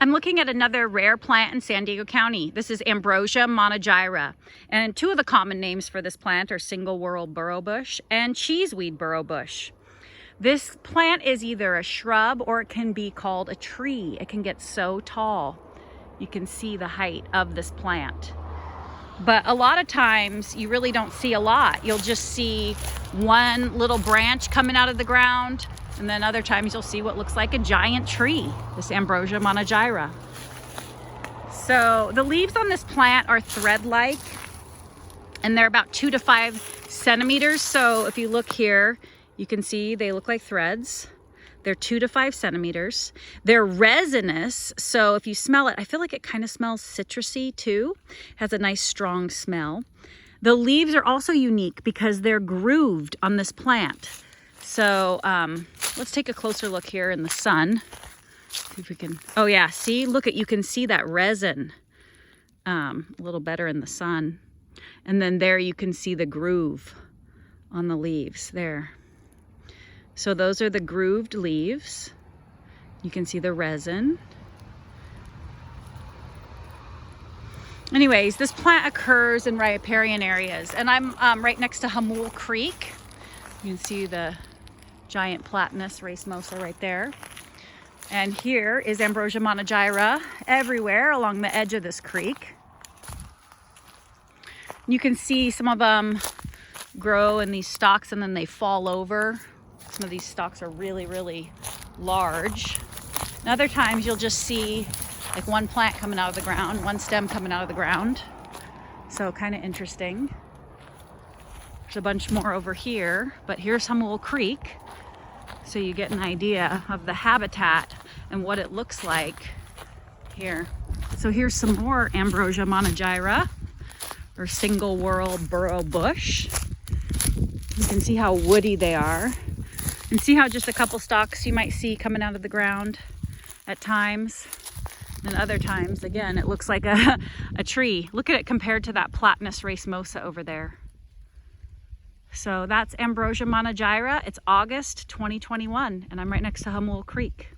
I'm looking at another rare plant in San Diego County. This is Ambrosia monogyra. And two of the common names for this plant are Singlewhorl burrowbush and cheeseweed burrowbush. This plant is either a shrub or it can be called a tree. It can get so tall. You can see the height of this plant. But a lot of times you really don't see a lot. You'll just see one little branch coming out of the ground, and then other times you'll see what looks like a giant tree, this Ambrosia monogyra. So the leaves on this plant are thread-like, and they're about 2 to 5 centimeters. So if you look here, you can see they look like threads. They're 2 to 5 centimeters. They're resinous, so if you smell it, I feel like it kind of smells citrusy too. Has a nice strong smell. The leaves are also unique because they're grooved on this plant. So let's take a closer look here in the sun. See if we can, oh yeah, see, look at, you can see that resin a little better in the sun. And then there you can see the groove on the leaves there. So those are the grooved leaves. You can see the resin. Anyways, this plant occurs in riparian areas, and I'm right next to Monogyra Creek. You can see the giant platanus racemosa right there. And here is Ambrosia monogyra everywhere along the edge of this creek. You can see some of them grow in these stalks and then they fall over. Some of these stalks are really, really large. And other times you'll just see like one plant coming out of the ground, one stem coming out of the ground. So kind of interesting. There's a bunch more over here, but here's Monogyra Creek. So you get an idea of the habitat and what it looks like here. So here's some more Ambrosia monogyra or Singlewhorl burrowbush. You can see how woody they are. And see how just a couple stalks you might see coming out of the ground at times. And other times, again, it looks like a tree. Look at it compared to that platanus racemosa over there. So that's Ambrosia monogyra. It's August 2021, and I'm right next to Monogyra Creek.